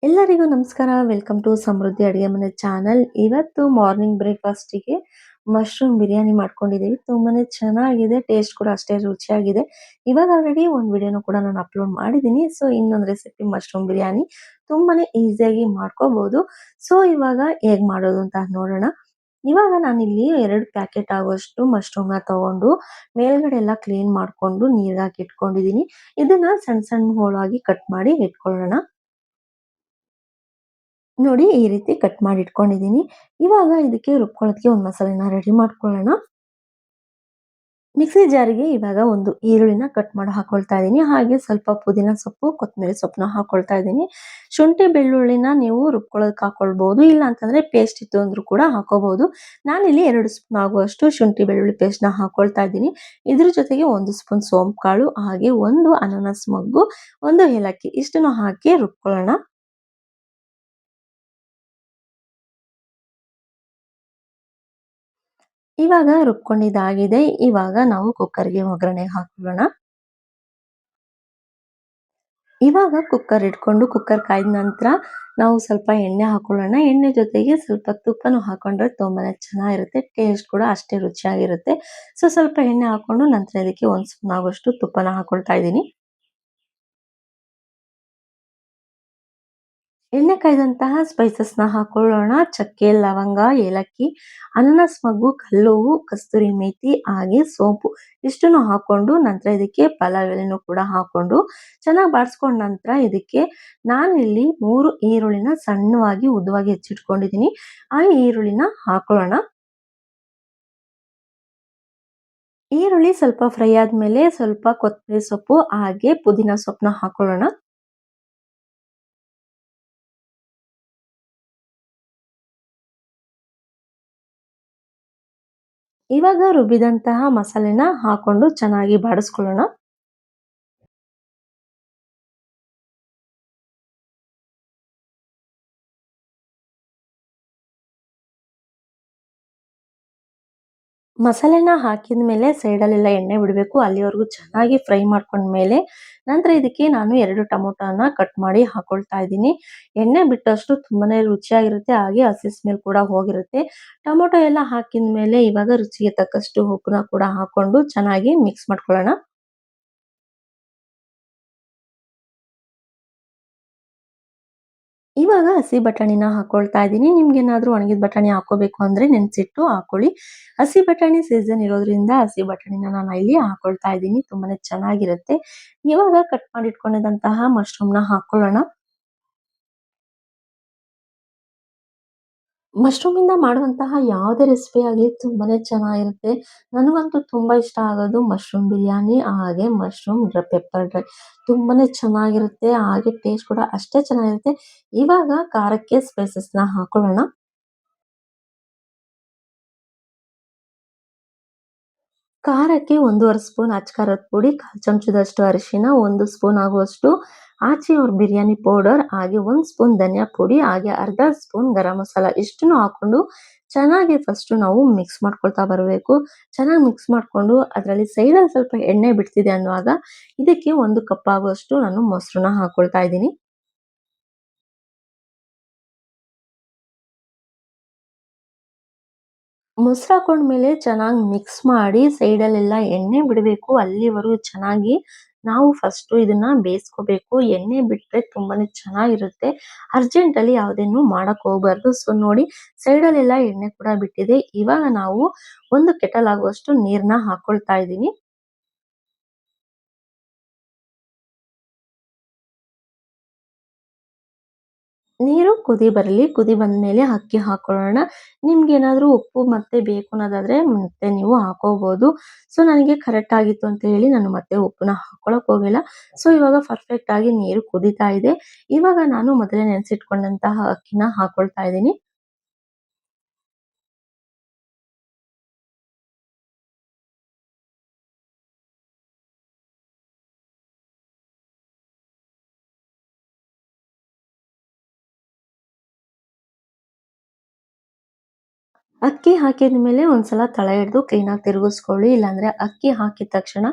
ಎಲ್ಲರಿಗೂ ನಮಸ್ಕಾರ. Welcome to ಸಮೃದ್ಧಿ ಅಡುಗೆ ಮನೆ ಚಾನಲ್. ಇವತ್ತು ಮಾರ್ನಿಂಗ್ ಬ್ರೇಕ್‌ಫಾಸ್ಟಿಗೆ ಮಶ್ರೂಮ್ ಬಿರಿಯಾನಿ ಮಾಡ್ಕೊಂಡಿದ್ದೀವಿ. ತುಂಬಾನೇ ಚೆನ್ನಾಗಿದೆ. ಟೇಸ್ಟ್ ಕೂಡ ಅಷ್ಟೇ ರುಚಿಯಾಗಿದೆ. ಇವಾಗ ಆಲ್ರೆಡಿ ಒಂದು ವಿಡಿಯೋನು ಕೂಡ ನಾನು ಅಪ್ಲೋಡ್ ಮಾಡಿದ್ದೀನಿ. ಸೊ ಇನ್ನೊಂದು ರೆಸಿಪಿ ಮಶ್ರೂಮ್ ಬಿರಿಯಾನಿ ತುಂಬಾನೇ ಈಸಿಯಾಗಿ ಮಾಡ್ಕೋಬಹುದು. ಸೊ ಇವಾಗ ಹೇಗ್ ಮಾಡೋದು ಅಂತ ನೋಡೋಣ. ಇವಾಗ ನಾನಿಲ್ಲಿ 2 ಪ್ಯಾಕೆಟ್ ಆಗುವಷ್ಟು ಮಶ್ರೂಮ್‌ನ ತಗೊಂಡು ಮೇಲ್ಗಡೆ ಎಲ್ಲ ಕ್ಲೀನ್ ಮಾಡ್ಕೊಂಡು ನೀರಿಗೆ ಹಾಕಿ ಇಟ್ಕೊಂಡಿದ್ದೀನಿ. ಇದನ್ನ ಸಣ್ಣ ಸಣ್ಣ ಹೋಳಾಗಿ ಕಟ್ ಮಾಡಿ ಇಟ್ಕೊಳ್ಳೋಣ. ನೋಡಿ ಈ ರೀತಿ ಕಟ್ ಮಾಡಿ ಇಟ್ಕೊಂಡಿದ್ದೀನಿ. ಇವಾಗ ಇದಕ್ಕೆ ರುಬ್ಕೊಳ್ಳೋದಕ್ಕೆ ಒಂದು ಮಸಾಲೆನ ರೆಡಿ ಮಾಡ್ಕೊಳ್ಳೋಣ. ಮಿಕ್ಸಿ ಜಾರಿಗೆ ಇವಾಗ ಒಂದು ಈರುಳ್ಳಿನ ಕಟ್ ಮಾಡಿ ಹಾಕೊಳ್ತಾ ಇದ್ದೀನಿ. ಹಾಗೆ ಸ್ವಲ್ಪ ಪುದೀನ ಸೊಪ್ಪು, ಕೊತ್ತಂಬರಿ ಸೊಪ್ಪನ್ನ ಹಾಕೊಳ್ತಾ ಇದ್ದೀನಿ. ಶುಂಠಿ ಬೆಳ್ಳುಳ್ಳಿನ ನೀವು ರುಬ್ಕೊಳ್ಳೋದಕ್ಕೆ ಹಾಕೊಳ್ಬಹುದು. ಇಲ್ಲ ಅಂತಂದ್ರೆ ಪೇಸ್ಟ್ ಇತ್ತು ಅಂದ್ರೂ ಕೂಡ ಹಾಕೋಬಹುದು. ನಾನಿಲ್ಲಿ 2 ಸ್ಪೂನ್ ಆಗುವಷ್ಟು ಶುಂಠಿ ಬೆಳ್ಳುಳ್ಳಿ ಪೇಸ್ಟ್‌ನ ಹಾಕೊಳ್ತಾ ಇದ್ದೀನಿ. ಇದ್ರ ಜೊತೆಗೆ 1 ಸ್ಪೂನ್ ಸೋಂಪು ಕಾಳು, ಹಾಗೆ 1 ಅನಾನಸ್ ಮೊಗ್ಗು, 1 ಏಲಕ್ಕಿ ಇಷ್ಟನ್ನು ಹಾಕಿ ರುಬ್ಕೊಳ್ಳೋಣ. ಇವಾಗ ರುಬ್ಕೊಂಡಿದ್ದಾಗಿದೆ. ಇವಾಗ ನಾವು ಕುಕ್ಕರ್‌ಗೆ ಒಗ್ಗರಣೆ ಹಾಕೊಳ್ಳೋಣ. ಇವಾಗ ಕುಕ್ಕರ್ ಇಟ್ಕೊಂಡು ಕುಕ್ಕರ್ ಕಾಯ್ದ ನಂತರ ನಾವು ಸ್ವಲ್ಪ ಎಣ್ಣೆ ಹಾಕೊಳ್ಳೋಣ. ಎಣ್ಣೆ ಜೊತೆಗೆ ಸ್ವಲ್ಪ ತುಪ್ಪನೂ ಹಾಕೊಂಡ್ರೆ ತುಂಬಾನೇ ಚೆನ್ನಾಗಿರುತ್ತೆ. ಟೇಸ್ಟ್ ಕೂಡ ಅಷ್ಟೇ ರುಚಿಯಾಗಿರುತ್ತೆ. ಸೊ ಸ್ವಲ್ಪ ಎಣ್ಣೆ ಹಾಕೊಂಡು ನಂತರ ಇದಕ್ಕೆ 1 ಸ್ಪೂನ್ ಆಗುವಷ್ಟು ತುಪ್ಪನ ಹಾಕೊಳ್ತಾ ಇದ್ದೀನಿ. ಎಣ್ಣೆ ಕಾಯ್ದಂತಹ ಸ್ಪೈಸಸ್‌ನ ಹಾಕೊಳ್ಳೋಣ. ಚಕ್ಕೆ, ಲವಂಗ, ಏಲಕ್ಕಿ, ಅನಾನಸ್ ಮೊಗ್ಗು, ಕಲ್ಲುವ್ವು, ಕಸ್ತೂರಿ ಮೇಥಿ ಹಾಗೆ ಸೋಂಪು ಇಷ್ಟನ್ನು ಹಾಕೊಂಡು ನಂತರ ಇದಕ್ಕೆ ಪಲಾವ್ ಎಲೆನೂ ಕೂಡ ಹಾಕೊಂಡು ಚೆನ್ನಾಗಿ ಬಾಡಿಸ್ಕೊಂಡ ನಂತರ ಇದಕ್ಕೆ ನಾನಿಲ್ಲಿ 3 ಈರುಳ್ಳಿನ ಸಣ್ಣವಾಗಿ ಉದ್ದವಾಗಿ ಹೆಚ್ಚಿಟ್ಕೊಂಡಿದ್ದೀನಿ. ಆ ಈರುಳ್ಳಿನ ಹಾಕೊಳ್ಳೋಣ. ಈರುಳ್ಳಿ ಸ್ವಲ್ಪ ಫ್ರೈ ಆದ್ಮೇಲೆ ಸ್ವಲ್ಪ ಕೊತ್ತಂಬರಿ ಸೊಪ್ಪು ಹಾಗೆ ಪುದೀನ ಸೊಪ್ಪನ್ನ ಹಾಕೊಳ್ಳೋಣ. ಇವಾಗ ರುಬ್ಬಿದಂತಹ ಮಸಾಲೆನ ಹಾಕೊಂಡು ಚೆನ್ನಾಗಿ ಬಾಡಿಸ್ಕೊಳ್ಳೋಣ. ಮಸಾಲೆನ ಹಾಕಿದ ಮೇಲೆ ಸೈಡಲ್ಲೆಲ್ಲ ಎಣ್ಣೆ ಬಿಡಬೇಕು. ಅಲ್ಲಿವರೆಗೂ ಚೆನ್ನಾಗಿ ಫ್ರೈ ಮಾಡ್ಕೊಂಡ್ಮೇಲೆ ನಂತರ ಇದಕ್ಕೆ ನಾನು 2 ಟೊಮೊಟೋನ ಕಟ್ ಮಾಡಿ ಹಾಕೊಳ್ತಾ ಇದ್ದೀನಿ. ಎಣ್ಣೆ ಬಿಟ್ಟಷ್ಟು ತುಂಬಾನೇ ರುಚಿಯಾಗಿರುತ್ತೆ. ಹಾಗೆ ಹಸಿ ಸ್ಮೆಲ್ ಕೂಡ ಹೋಗಿರುತ್ತೆ. ಟೊಮೊಟೊ ಎಲ್ಲ ಹಾಕಿದ ಮೇಲೆ ಇವಾಗ ರುಚಿಗೆ ತಕ್ಕಷ್ಟು ಉಪ್ಪನ್ನ ಕೂಡ ಹಾಕೊಂಡು ಚೆನ್ನಾಗಿ ಮಿಕ್ಸ್ ಮಾಡ್ಕೊಳ್ಳೋಣ. ಇವಾಗ ಹಸಿ ಬಟಾಣಿನ ಹಾಕೊಳ್ತಾ ಇದ್ದೀನಿ. ನಿಮ್ಗೇನಾದ್ರೂ ಒಣಗಿದ ಬಟಾಣಿ ಹಾಕೋಬೇಕು ಅಂದ್ರೆ ನೆನೆಸಿಟ್ಟು ಹಾಕೊಳ್ಳಿ. ಹಸಿ ಬಟಾಣಿ ಸೀಸನ್ ಇರೋದ್ರಿಂದ ಹಸಿ ಬಟಾಣಿನ ನಾನು ಇಲ್ಲಿ ಹಾಕೊಳ್ತಾ ಇದ್ದೀನಿ. ತುಂಬಾನೇ ಚೆನ್ನಾಗಿರುತ್ತೆ. ಇವಾಗ ಕಟ್ ಮಾಡಿ ಇಟ್ಕೊಂಡಿದ್ದಂತಹ ಮಶ್ರೂಮ್‌ನ ಹಾಕೊಳ್ಳೋಣ. ಮಶ್ರೂಮಿಂದ ಮಾಡುವಂತಹ ಯಾವುದೇ ರೆಸಿಪಿ ಆಗಲಿ ತುಂಬಾನೇ ಚೆನ್ನಾಗಿರುತ್ತೆ. ನನಗಂತೂ ತುಂಬಾ ಇಷ್ಟ ಆಗೋದು ಮಶ್ರೂಮ್ ಬಿರಿಯಾನಿ ಹಾಗೆ ಮಶ್ರೂಮ್ ಪೆಪ್ಪರ್ ಡ್ರೈ ತುಂಬಾನೇ ಚೆನ್ನಾಗಿರುತ್ತೆ. ಹಾಗೆ ಟೇಸ್ಟ್ ಕೂಡ ಅಷ್ಟೇ ಚೆನ್ನಾಗಿರುತ್ತೆ. ಇವಾಗ ಖಾರಕ್ಕೆ ಸ್ಪೈಸಸ್‌ನ ಹಾಕೊಳ್ಳೋಣ. ಖಾರಕ್ಕೆ 1 ಸ್ಪೂನ್ ಅಚ್ಚ ಖಾರದ ಪುಡಿ, 1/4 ಚಮಚದಷ್ಟು ಅರಿಶಿನ, 1 ಸ್ಪೂನ್ ಆಗುವಷ್ಟು ಆಚಿ ಅವ್ರ ಬಿರಿಯಾನಿ ಪೌಡರ್, ಹಾಗೆ 1 ಸ್ಪೂನ್ ಧನಿಯಾ ಪುಡಿ, ಹಾಗೆ ಅರ್ಧ ಸ್ಪೂನ್ ಗರಂ ಮಸಾಲ ಇಷ್ಟನ್ನು ಹಾಕೊಂಡು ಚೆನ್ನಾಗಿ ಫಸ್ಟು ನಾವು ಮಿಕ್ಸ್ ಮಾಡ್ಕೊಳ್ತಾ ಬರಬೇಕು. ಚೆನ್ನಾಗಿ ಮಿಕ್ಸ್ ಮಾಡ್ಕೊಂಡು ಅದರಲ್ಲಿ ಸೈಡಲ್ಲಿ ಸ್ವಲ್ಪ ಎಣ್ಣೆ ಬಿಡ್ತಿದೆ ಅನ್ನುವಾಗ ಇದಕ್ಕೆ 1 ಕಪ್ ಆಗುವಷ್ಟು ನಾನು ಮೊಸರನ್ನ ಹಾಕೊಳ್ತಾ ಇದ್ದೀನಿ. ಮೊಸರು ಹಾಕೊಂಡ್ಮೇಲೆ ಚೆನ್ನಾಗಿ ಮಿಕ್ಸ್ ಮಾಡಿ ಸೈಡಲ್ಲೆಲ್ಲ ಎಣ್ಣೆ ಬಿಡಬೇಕು. ಅಲ್ಲಿವರೆಗೂ ಚೆನ್ನಾಗಿ ನಾವು ಫಸ್ಟು ಇದನ್ನ ಬೇಯಿಸ್ಕೋಬೇಕು. ಎಣ್ಣೆ ಬಿಟ್ರೆ ತುಂಬಾನೇ ಚೆನ್ನಾಗಿರುತ್ತೆ. ಅರ್ಜೆಂಟಲ್ಲಿ ಯಾವುದನ್ನು ಮಾಡಕ್ ಹೋಗ್ಬಾರ್ದು. ಸೊ ನೋಡಿ ಸೈಡಲ್ಲೆಲ್ಲ ಎಣ್ಣೆ ಕೂಡ ಬಿಟ್ಟಿದೆ. ಇವಾಗ ನಾವು 1 ಕೆಟಲ್ ಆಗುವಷ್ಟು ನೀರನ್ನ ಹಾಕೊಳ್ತಾ ಇದ್ದೀನಿ. ನೀರು ಕುದಿ ಬರಲಿ. ಕುದಿ ಬಂದ್ಮೇಲೆ ಅಕ್ಕಿ ಹಾಕೊಳ್ಳೋಣ. ನಿಮ್ಗೇನಾದ್ರೂ ಉಪ್ಪು ಮತ್ತೆ ಬೇಕು ಅನ್ನೋದಾದ್ರೆ ಮತ್ತೆ ನೀವು ಹಾಕೋಬಹುದು. ಸೊ ನನಗೆ ಕರೆಕ್ಟ್ ಆಗಿತ್ತು ಅಂತ ಹೇಳಿ ನಾನು ಮತ್ತೆ ಉಪ್ಪನ್ನ ಹಾಕೊಳಕ್ ಹೋಗಿಲ್ಲ. ಸೊ ಇವಾಗ ಪರ್ಫೆಕ್ಟ್ ಆಗಿ ನೀರು ಕುದೀತಾ ಇದೆ. ಇವಾಗ ನಾನು ಮೊದಲೇ ನೆನೆಸಿಟ್ಕೊಂಡಂತಹ ಅಕ್ಕಿನ ಹಾಕೊಳ್ತಾ ಇದ್ದೀನಿ. ಅಕ್ಕಿ ಹಾಕಿದ ಮೇಲೆ ಒಂದ್ಸಲ ತಳ ಹಿಡ್ದು ಕ್ಲೀನಾಗಿ ತಿರುಗಿಸ್ಕೊಳ್ಳಿ. ಇಲ್ಲಾಂದ್ರೆ ಅಕ್ಕಿ ಹಾಕಿದ ತಕ್ಷಣ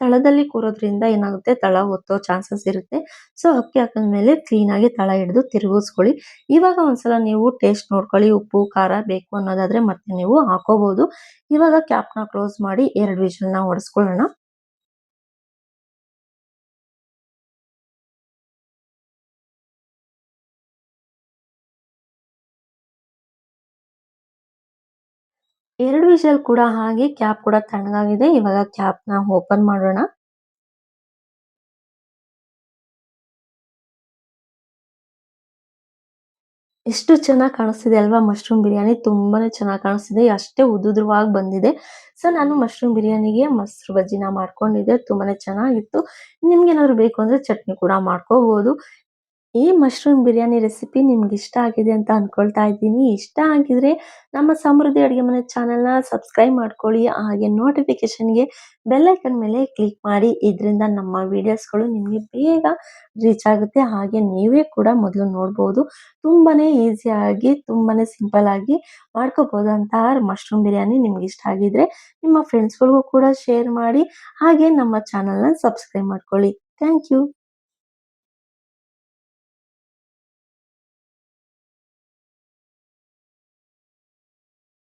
ತಳದಲ್ಲಿ ಕೂರೋದ್ರಿಂದ ಏನಾಗುತ್ತೆ ತಳ ಒತ್ತೋ ಚಾನ್ಸಸ್ ಇರುತ್ತೆ. ಸೊ ಅಕ್ಕಿ ಹಾಕಿದ್ಮೇಲೆ ಕ್ಲೀನಾಗಿ ತಳ ಹಿಡ್ದು ತಿರುಗಿಸ್ಕೊಳ್ಳಿ. ಇವಾಗ ಒಂದ್ಸಲ ನೀವು ಟೇಸ್ಟ್ ನೋಡ್ಕೊಳ್ಳಿ. ಉಪ್ಪು, ಖಾರ ಬೇಕು ಅನ್ನೋದಾದ್ರೆ ಮತ್ತೆ ನೀವು ಹಾಕೋಬಹುದು. ಇವಾಗ ಕ್ಯಾಪ್‌ನ ಕ್ಲೋಸ್ ಮಾಡಿ 2 ವಿಷಲ್‌ನ ಹೊಡೆಸ್ಕೊಳ್ಳೋಣ. 2 ವಿಷಲ್ ಕೂಡ ಆಗಿ ಕ್ಯಾಪ್ ಕೂಡ ತಣ್ಣಗಾಗಿದೆ. ಇವಾಗ ಕ್ಯಾಪ್‌ನ ಓಪನ್ ಮಾಡೋಣ. ಎಷ್ಟು ಚೆನ್ನಾಗಿ ಕಾಣಿಸ್ತಿದೆ ಅಲ್ವಾ ಮಶ್ರೂಮ್ ಬಿರಿಯಾನಿ ತುಂಬಾನೇ ಚೆನ್ನಾಗಿ ಕಾಣಿಸ್ತಿದೆ. ಅಷ್ಟೇ ಉದುದ್ರವಾಗಿ ಬಂದಿದೆ. ಸೊ ನಾನು ಮಶ್ರೂಮ್ ಬಿರಿಯಾನಿಗೆ ಮೊಸರು ಬಜ್ಜಿನ ಮಾಡ್ಕೊಂಡಿದ್ದೆ. ತುಂಬಾನೇ ಚೆನ್ನಾಗಿತ್ತು. ನಿಮ್ಗೇನಾದ್ರು ಬೇಕು ಅಂದ್ರೆ ಚಟ್ನಿ ಕೂಡ ಮಾಡ್ಕೋಬಹುದು. ಈ ಮಶ್ರೂಮ್ ಬಿರಿಯಾನಿ ರೆಸಿಪಿ ನಿಮ್ಗೆ ಇಷ್ಟ ಆಗಿದೆ ಅಂತ ಅನ್ಕೊಳ್ತಾ ಇದ್ದೀನಿ. ಇಷ್ಟ ಆಗಿದ್ರೆ ನಮ್ಮ ಸಮೃದ್ಧಿ ಅಡುಗೆ ಮನೆ ಚಾನೆಲ್‌ನ ಸಬ್ಸ್ಕ್ರೈಬ್ ಮಾಡ್ಕೊಳ್ಳಿ. ಹಾಗೆ ನೋಟಿಫಿಕೇಷನ್‌ಗೆ ಬೆಲ್ ಐಕಾನ್ ಮೇಲೆ ಕ್ಲಿಕ್ ಮಾಡಿ. ಇದರಿಂದ ನಮ್ಮ ವಿಡಿಯೋಸ್‌ಗಳು ನಿಮಗೆ ಬೇಗ ರೀಚ್ ಆಗುತ್ತೆ. ಹಾಗೆ ನೀವೇ ಕೂಡ ಮೊದಲು ನೋಡ್ಬೋದು. ತುಂಬಾನೇ ಈಸಿಯಾಗಿ, ತುಂಬಾನೇ ಸಿಂಪಲ್ ಆಗಿ ಮಾಡ್ಕೋಬಹುದಂತಹ ಮಶ್ರೂಮ್ ಬಿರಿಯಾನಿ ನಿಮ್ಗೆ ಇಷ್ಟ ಆಗಿದ್ರೆ ನಿಮ್ಮ ಫ್ರೆಂಡ್ಸ್‌ಗಳಿಗೂ ಕೂಡ ಶೇರ್ ಮಾಡಿ. ಹಾಗೆ ನಮ್ಮ ಚಾನೆಲ್‌ನ ಸಬ್ಸ್ಕ್ರೈಬ್ ಮಾಡ್ಕೊಳ್ಳಿ. Thank you.